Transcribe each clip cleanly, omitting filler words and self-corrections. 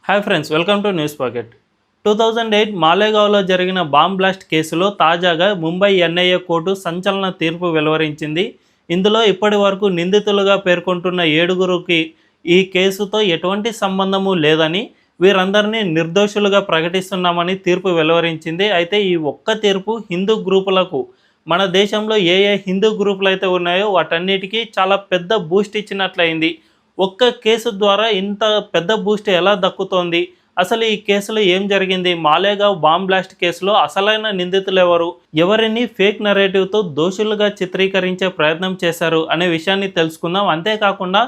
Hi friends, welcome to news pocket. 2008 మాలేగావ్లో జరిగిన bomb blast కేసులో తాజాగా ముంబై ఎన్ఐఏ కోర్టు సంచలన తీర్పు వెలువరించింది. ఇందులో ఇప్పటి వరకు నిందితులుగా పేర్కొంటున్న 7గురికి ఈ కేసుతో ఎటువంటి సంబంధము లేదని, వీరందరినీ నిర్దోషులుగా ప్రకటిస్తున్నామని తీర్పు వెలువరించింది. అయితే ఈ ఒక్క తీర్పు హిందూ గ్రూపులకు, మన దేశంలో ఏ హిందూ గ్రూపులు అయితే ఉన్నాయో వాటన్నిటికీ చాలా పెద్ద బూస్ట్ ఇచ్చినట్లయింది. ఒక్క కేసు ద్వారా ఇంత పెద్ద బూస్ట్ ఎలా దక్కుతోంది? అసలు ఈ కేసులో ఏం జరిగింది? మాలేగావ్ బాంబ్ బ్లాస్ట్ కేసులో అసలైన నిందితులు ఎవరు? ఎవరిని ఫేక్ నరేటివ్తో దోషులుగా చిత్రీకరించే ప్రయత్నం చేశారు అనే విషయాన్ని తెలుసుకుందాం. అంతేకాకుండా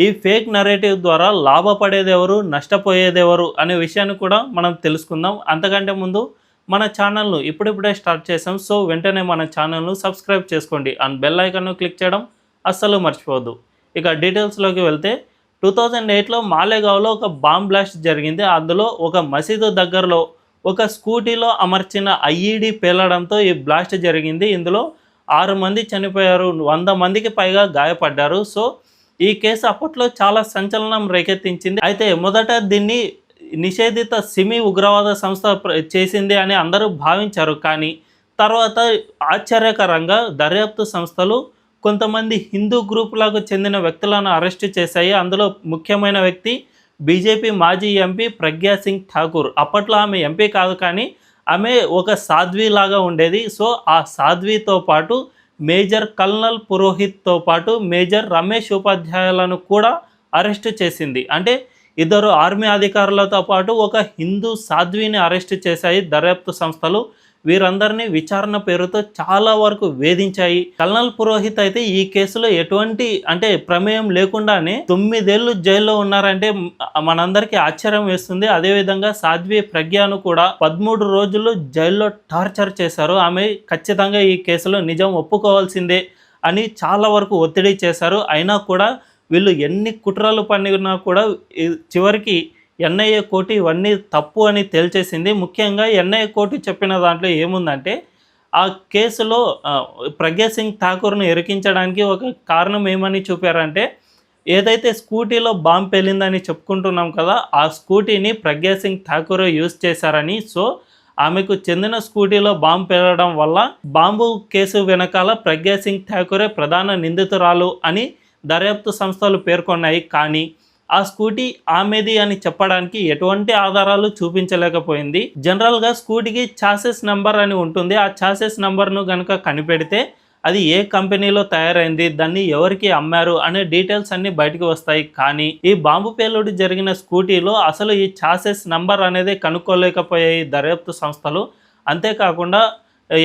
ఈ ఫేక్ నరేటివ్ ద్వారా లాభపడేది ఎవరు, నష్టపోయేది ఎవరు అనే విషయాన్ని కూడా మనం తెలుసుకుందాం. అంతకంటే ముందు మన ఛానల్ను ఇప్పుడిప్పుడే స్టార్ట్ చేసాం. సో వెంటనే మన ఛానల్ను సబ్స్క్రైబ్ చేసుకోండి అండ్ బెల్ ఐకాన్ను క్లిక్ చేయడం అస్సలు మర్చిపోవద్దు. ఇక డీటెయిల్స్లోకి వెళ్తే 2008లో మాలేగావ్లో ఒక బాంబ్ బ్లాస్ట్ జరిగింది. అందులో ఒక మసీదు దగ్గరలో ఒక స్కూటీలో అమర్చిన ఐఈడీ పేలడంతో ఈ బ్లాస్ట్ జరిగింది. ఇందులో 6 మంది చనిపోయారు, 100 మందికి పైగా గాయపడ్డారు. సో ఈ కేసు అప్పట్లో చాలా సంచలనం రేకెత్తించింది. అయితే మొదట దీన్ని నిషేధిత సిమి ఉగ్రవాద సంస్థ చేసింది అని అందరూ భావించారు. కానీ తర్వాత ఆశ్చర్యకరంగా దర్యాప్తు సంస్థలు కొంతమంది హిందూ గ్రూపులకు చెందిన వ్యక్తులను అరెస్టు చేశాయి. అందులో ముఖ్యమైన వ్యక్తి బీజేపీ మాజీ ఎంపీ ప్రజ్ఞా సింగ్ ఠాకూర్. అప్పట్లో ఆమె ఎంపీ కాదు, కానీ ఆమె ఒక సాధ్వి లాగా ఉండేది. సో ఆ సాధ్వితో పాటు మేజర్ కల్నల్ పురోహిత్తో పాటు మేజర్ రమేష్ ఉపాధ్యాయులను కూడా అరెస్టు చేసింది. అంటే ఇద్దరు ఆర్మీ అధికారులతో పాటు ఒక హిందూ సాధ్విని అరెస్టు చేశాయి దర్యాప్తు సంస్థలు. వీరందరినీ విచారణ పేరుతో చాలా వరకు వేధించాయి. కల్నల్ పురోహిత్ అయితే ఈ కేసులో ఎటువంటి ప్రమేయం లేకుండానే 9 ఏళ్ళు జైల్లో ఉన్నారంటే మనందరికీ ఆశ్చర్యం వేస్తుంది. అదేవిధంగా సాధ్వి ప్రజ్ఞను కూడా 13 రోజులు జైల్లో టార్చర్ చేశారు. ఆమె ఖచ్చితంగా ఈ కేసులో నిజం ఒప్పుకోవాల్సిందే అని చాలా వరకు ఒత్తిడి చేశారు. అయినా కూడా వీళ్ళు ఎన్ని కుట్రలు పన్నినా కూడా చివరికి ఎన్ఐఏ కోర్టు ఇవన్నీ తప్పు అని తేల్చేసింది. ముఖ్యంగా ఎన్ఐఏ కోర్టు చెప్పిన దాంట్లో ఏముందంటే, ఆ కేసులో ప్రజ్ఞా సింగ్ ఠాకూర్ను ఇరికించడానికి ఒక కారణం ఏమని చూపారంటే, ఏదైతే స్కూటీలో బాంబు పేలిందని చెప్పుకుంటున్నాం కదా, ఆ స్కూటీని ప్రజ్ఞా సింగ్ ఠాకూర్ యూజ్ చేశారని. సో ఆమెకు చెందిన స్కూటీలో బాంబు పేలడం వల్ల బాంబు కేసు వెనకాల ప్రజ్ఞా సింగ్ ఠాకూరే ప్రధాన నిందితురాలు అని దర్యాప్తు సంస్థలు పేర్కొన్నాయి. కానీ ఆ స్కూటీ ఆమెది అని చెప్పడానికి ఎటువంటి ఆధారాలు చూపించలేకపోయింది. జనరల్గా స్కూటీకి ఛాసెస్ నెంబర్ అని ఉంటుంది. ఆ ఛాసెస్ నెంబర్ను కనుక కనిపెడితే అది ఏ కంపెనీలో తయారైంది, దాన్ని ఎవరికి అమ్మారు అనే డీటెయిల్స్ అన్నీ బయటకు వస్తాయి. కానీ ఈ బాంబు పేలుడు జరిగిన స్కూటీలో అసలు ఈ ఛాసెస్ నెంబర్ అనేది కనుక్కోలేకపోయాయి దర్యాప్తు సంస్థలు. అంతేకాకుండా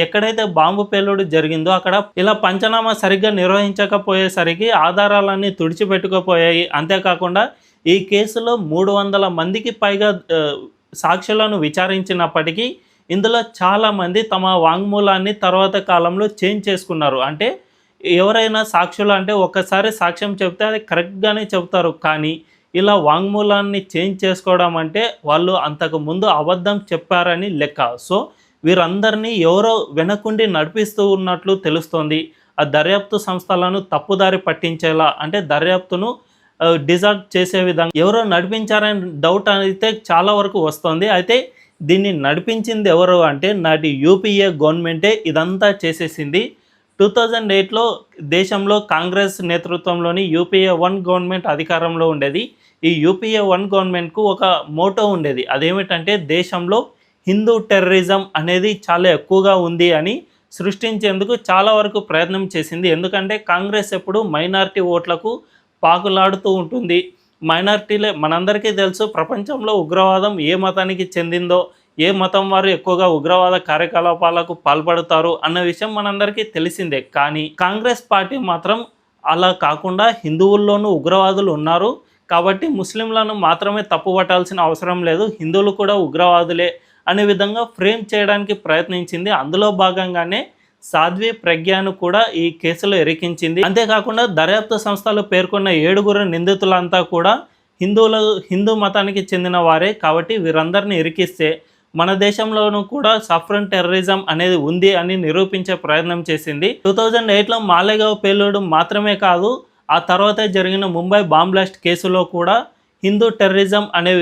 ఎక్కడైతే బాంబు పేలుడు జరిగిందో అక్కడ ఇలా పంచనామా సరిగ్గా నిర్వహించకపోయేసరికి ఆధారాలన్నీ తుడిచిపెట్టుకుపోయాయి. అంతేకాకుండా ఈ కేసులో 300 మందికి పైగా సాక్షులను విచారించినప్పటికీ ఇందులో చాలామంది తమ వాంగ్మూలాన్ని తర్వాత కాలంలో చేంజ్ చేసుకున్నారు. అంటే ఎవరైనా సాక్షులు అంటే ఒక్కసారి సాక్ష్యం చెప్తే అది కరెక్ట్గానే చెప్తారు, కానీ ఇలా వాంగ్మూలాన్ని చేంజ్ చేసుకోవడం అంటే వాళ్ళు అంతకు ముందు అబద్ధం చెప్పారని లెక్క. సో వీరందరినీ ఎవరో వెనకుండి నడిపిస్తూ ఉన్నట్లు తెలుస్తోంది. ఆ దర్యాప్తు సంస్థలను తప్పుదారి పట్టించేలా, అంటే దర్యాప్తును డిజార్ట్ చేసే విధంగా ఎవరో నడిపించారని డౌట్ అయితే చాలా వరకు వస్తుంది. అయితే దీన్ని నడిపించింది ఎవరు అంటే నాటి యూపీఏ గవర్నమెంటే ఇదంతా చేసేసింది. 2008లో దేశంలో కాంగ్రెస్ నేతృత్వంలోని యూపీఏ 1 గవర్నమెంట్ అధికారంలో ఉండేది. ఈ యూపీఏ 1 గవర్నమెంట్కు ఒక మోటో ఉండేది. అదేమిటంటే దేశంలో హిందూ టెర్రరిజం అనేది చాలా ఎక్కువగా ఉంది అని సృష్టించేందుకు చాలా వరకు ప్రయత్నం చేసింది. ఎందుకంటే కాంగ్రెస్ ఎప్పుడు మైనారిటీ ఓట్లకు పాకులాడుతూ ఉంటుంది. మైనారిటీలే మనందరికీ తెలుసు, ప్రపంచంలో ఉగ్రవాదం ఏ మతానికి చెందిందో, ఏ మతం వారు ఎక్కువగా ఉగ్రవాద కార్యకలాపాలకు పాల్పడతారు అన్న విషయం మనందరికీ తెలిసిందే. కానీ కాంగ్రెస్ పార్టీ మాత్రం అలా కాకుండా హిందువుల్లోనూ ఉగ్రవాదులు ఉన్నారు కాబట్టి ముస్లింలను మాత్రమే తప్పుపట్టాల్సిన అవసరం లేదు, హిందువులు కూడా ఉగ్రవాదులే అనే విధంగా ఫ్రేమ్ చేయడానికి ప్రయత్నించింది. అందులో భాగంగానే సాధ్వి ప్రజ్ఞను కూడా ఈ కేసులో ఇరికించింది. అంతేకాకుండా దర్యాప్తు సంస్థలు పేర్కొన్న 7గురు నిందితులంతా కూడా హిందూ మతానికి చెందిన వారే కాబట్టి వీరందరినీ ఇరికిస్తే మన దేశంలోనూ కూడా సఫ్రన్ టెర్రరిజం అనేది ఉంది అని నిరూపించే ప్రయత్నం చేసింది. 2008లో మాలేగావ్ పేలుడు మాత్రమే కాదు, ఆ తర్వాత జరిగిన ముంబై బాంబ్ బ్లాస్ట్ కేసులో కూడా హిందూ టెర్రరిజం అనే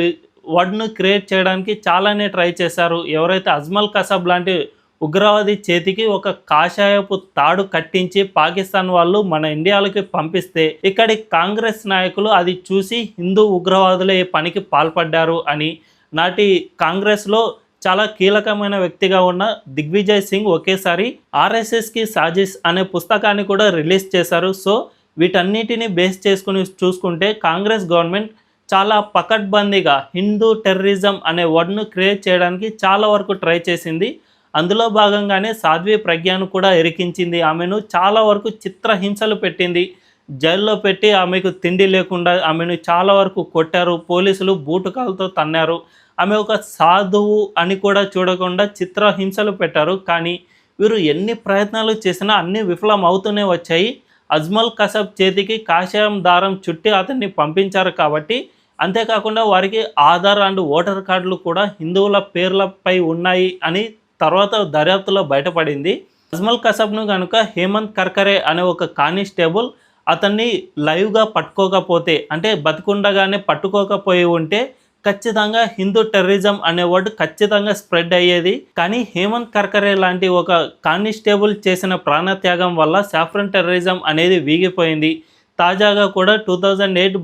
వర్డ్ను క్రియేట్ చేయడానికి చాలానే ట్రై చేశారు. ఎవరైతే అజ్మల్ కసబ్ లాంటి ఉగ్రవాది చేతికి ఒక కాషాయపు తాడు కట్టించి పాకిస్తాన్ వాళ్ళు మన ఇండియాలోకి పంపిస్తే ఇక్కడి కాంగ్రెస్ నాయకులు అది చూసి హిందూ ఉగ్రవాదులే ఈ పనికి పాల్పడ్డారు అని నాటి కాంగ్రెస్లో చాలా కీలకమైన వ్యక్తిగా ఉన్న దిగ్విజయ్ సింగ్ ఒకేసారి ఆర్ఎస్ఎస్కి సాజిష్ అనే పుస్తకాన్ని కూడా రిలీజ్ చేశారు. సో వీటన్నిటిని బేస్ చేసుకుని చూసుకుంటే కాంగ్రెస్ గవర్నమెంట్ చాలా పకడ్బందీగా హిందూ టెర్రరిజం అనే వర్డ్ను క్రియేట్ చేయడానికి చాలా వరకు ట్రై చేసింది. అందులో భాగంగానే సాధ్వి ప్రజ్ఞను కూడా ఇరికించింది. ఆమెను చాలా వరకు చిత్రహింసలు పెట్టింది. జైల్లో పెట్టి ఆమెకు తిండి లేకుండా ఆమెను చాలా వరకు కొట్టారు. పోలీసులు బూటకాలతో తన్నారు. ఆమె ఒక సాధువు అని కూడా చూడకుండా చిత్రహింసలు పెట్టారు. కానీ వీరు ఎన్ని ప్రయత్నాలు చేసినా అన్నీ విఫలం అవుతూనే వచ్చాయి. అజ్మల్ కసబ్ చేతికి కాషాయం దారం చుట్టి అతన్ని పంపించారు కాబట్టి, అంతేకాకుండా వారికి ఆధార్ అండ్ ఓటర్ కార్డులు కూడా హిందువుల పేర్లపై ఉన్నాయి అని తర్వాత దర్యాప్తులో బయటపడింది. అజ్మల్ కసబ్ను కనుక హేమంత్ కర్కరే అనే ఒక కానిస్టేబుల్ అతన్ని లైవ్గా పట్టుకోకపోతే, అంటే బతికుండగానే పట్టుకోకపోయి ఉంటే ఖచ్చితంగా హిందూ టెర్రరిజం అనే వర్డ్ ఖచ్చితంగా స్ప్రెడ్ అయ్యేది. కానీ హేమంత్ కర్కరే లాంటి ఒక కానిస్టేబుల్ చేసిన ప్రాణత్యాగం వల్ల సాఫ్రన్ టెర్రరిజం అనేది వీగిపోయింది. తాజాగా కూడా 2008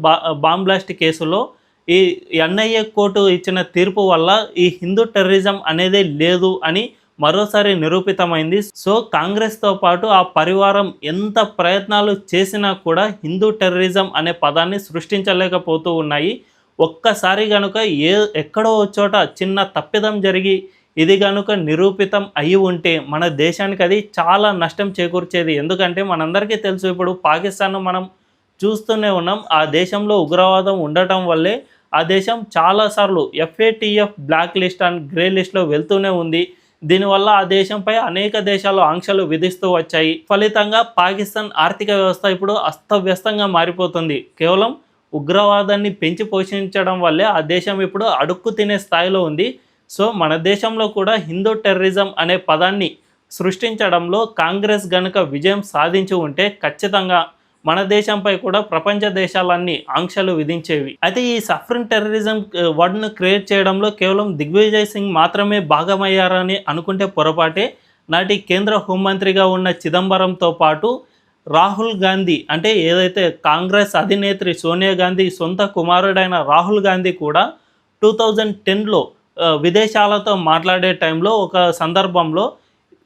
బాంబ్ బ్లాస్ట్ కేసులో ఈ ఎన్ఐఏ కోర్టు ఇచ్చిన తీర్పు వల్ల ఈ హిందూ టెర్రరిజం అనేది లేదు అని మరోసారి నిరూపితమైంది. సో కాంగ్రెస్తో పాటు ఆ పరివారం ఎంత ప్రయత్నాలు చేసినా కూడా హిందూ టెర్రరిజం అనే పదాన్ని సృష్టించలేకపోతూ ఉన్నాయి. ఒక్కసారి కనుక ఎక్కడో చోట చిన్న తప్పిదం జరిగి ఇది కనుక నిరూపితం అయి ఉంటే మన దేశానికి అది చాలా నష్టం చేకూర్చేది. ఎందుకంటే మనందరికీ తెలుసు, ఇప్పుడు పాకిస్తాన్ను మనం చూస్తూనే ఉన్నాం. ఆ దేశంలో ఉగ్రవాదం ఉండటం వల్లే ఆ దేశం చాలాసార్లు FATF black list and grey లిస్ట్లో వెళ్తూనే ఉంది. దీనివల్ల ఆ దేశంపై అనేక దేశాలు ఆంక్షలు విధిస్తూ వచ్చాయి. ఫలితంగా పాకిస్తాన్ ఆర్థిక వ్యవస్థ ఇప్పుడు అస్తవ్యస్తంగా మారిపోతుంది. కేవలం ఉగ్రవాదాన్ని పెంచి పోషించడం వల్లే ఆ దేశం ఇప్పుడు అడుక్కు తినే స్థాయిలో ఉంది. సో మన దేశంలో కూడా హిందూ టెర్రరిజం అనే పదాన్ని సృష్టించడంలో కాంగ్రెస్ గనుక విజయం సాధించి ఉంటే ఖచ్చితంగా మన దేశంపై కూడా ప్రపంచ దేశాలన్నీ ఆంక్షలు విధించేవి. అయితే ఈ సఫ్రన్ టెర్రరిజం వర్డ్ను క్రియేట్ చేయడంలో కేవలం దిగ్విజయ్ సింగ్ మాత్రమే భాగమయ్యారని అనుకుంటే పొరపాటే. నాటి కేంద్ర హోంమంత్రిగా ఉన్న చిదంబరంతో పాటు రాహుల్ గాంధీ, అంటే ఏదైతే కాంగ్రెస్ అధినేత్రి సోనియా గాంధీ సొంత కుమారుడైన రాహుల్ గాంధీ కూడా 2010లో విదేశాలతో మాట్లాడే టైంలో ఒక సందర్భంలో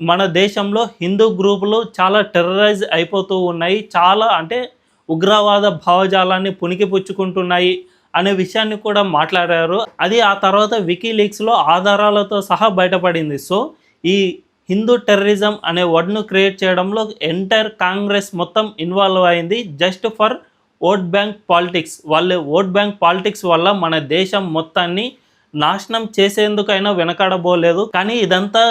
మన దేశంలో హిందూ గ్రూపులు చాలా టెర్రరైజ్ అయిపోతూ ఉన్నాయి, చాలా అంటే ఉగ్రవాద భావజాలాన్ని పుణికిపుచ్చుకుంటున్నాయి అనే విషయాన్ని కూడా మాట్లాడారు. అది ఆ తర్వాత వికీలీక్స్లో ఆధారాలతో సహా బయటపడింది. సో ఈ హిందూ టెర్రరిజం అనే వర్డ్ను క్రియేట్ చేయడంలో ఎంటైర్ కాంగ్రెస్ మొత్తం ఇన్వాల్వ్ అయింది just for vote bank politics. వాళ్ళ ఓట్ బ్యాంక్ పాలిటిక్స్ వల్ల మన దేశం మొత్తాన్ని నాశనం చేసేందుకైనా వెనకాడబోలేదు. కానీ ఇదంతా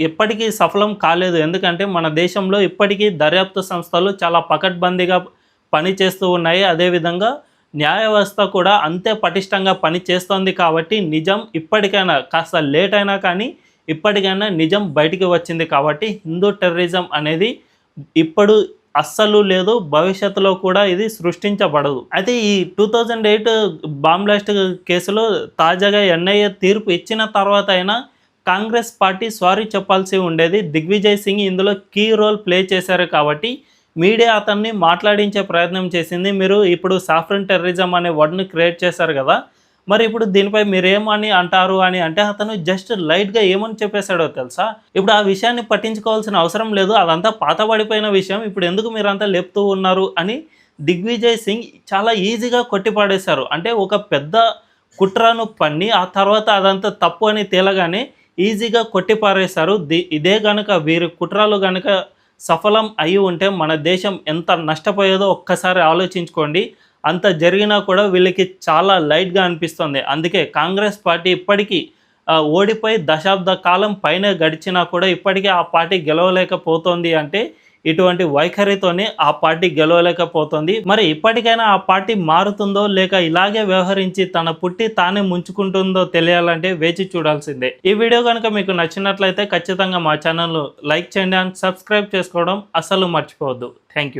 ఎప్పటికీ సఫలం కాలేదు. ఎందుకంటే మన దేశంలో ఇప్పటికీ దర్యాప్తు సంస్థలు చాలా పకడ్బందీగా పనిచేస్తూ ఉన్నాయి. అదేవిధంగా న్యాయ వ్యవస్థ కూడా అంతే పటిష్టంగా పనిచేస్తోంది. కాబట్టి నిజం ఇప్పటికైనా, కాస్త లేట్ అయినా కానీ ఇప్పటికైనా నిజం బయటికి వచ్చింది. కాబట్టి హిందూ టెర్రరిజం అనేది ఇప్పుడు అస్సలు లేదు, భవిష్యత్తులో కూడా ఇది సృష్టించబడదు. అయితే ఈ 2008 బాంబ్ బ్లాస్ట్ కేసులో తాజాగా NIA తీర్పు ఇచ్చిన తర్వాత అయినా కాంగ్రెస్ పార్టీ సారీ చెప్పాల్సి ఉండేది. దిగ్విజయ్ సింగ్ ఇందులో కీ రోల్ ప్లే చేశారు కాబట్టి మీడియా అతన్ని మాట్లాడించే ప్రయత్నం చేసింది. మీరు ఇప్పుడు సాఫ్రన్ టెర్రరిజం అనే వర్డ్ని క్రియేట్ చేశారు కదా, మరి ఇప్పుడు దీనిపై మీరేమని అంటారు అని అంటే అతను జస్ట్ లైట్గా ఏమని చెప్పేశాడో తెలుసా? ఇప్పుడు ఆ విషయాన్ని పట్టించుకోవాల్సిన అవసరం లేదు, అదంతా పాతబడిపోయిన విషయం, ఇప్పుడు ఎందుకు మీరంతా లేపుతూ ఉన్నారు అని దిగ్విజయ్ సింగ్ చాలా ఈజీగా కొట్టిపాడేశారు. అంటే ఒక పెద్ద కుట్రను పన్ని ఆ తర్వాత అదంతా తప్పు అని తేలగానే ఈజీగా కొట్టిపారేశారు. ఇదే కనుక వీరి కుట్రలు కనుక సఫలం అయి ఉంటే మన దేశం ఎంత నష్టపోయేదో ఒక్కసారి ఆలోచించుకోండి. అంత జరిగినా కూడా వీళ్ళకి చాలా లైట్గా అనిపిస్తుంది. అందుకే కాంగ్రెస్ పార్టీ ఇప్పటికీ ఓడిపోయి దశాబ్ద కాలం పైన గడిచినా కూడా ఇప్పటికీ ఆ పార్టీ గెలవలేకపోతుంది. అంటే ఇటువంటి వైఖరితోనే ఆ పార్టీ గెలవలేకపోతుంది. మరి ఇప్పటికైనా ఆ పార్టీ మారుతుందో లేక ఇలాగే వ్యవహరించి తన పుట్టి తానే ముంచుకుంటుందో తెలియాలంటే వేచి చూడాల్సిందే. ఈ వీడియో కనుక మీకు నచ్చినట్లయితే ఖచ్చితంగా మా ఛానల్ను లైక్ చేయండి అండ్ సబ్స్క్రైబ్ చేసుకోవడం అస్సలు మర్చిపోవద్దు. Thank you.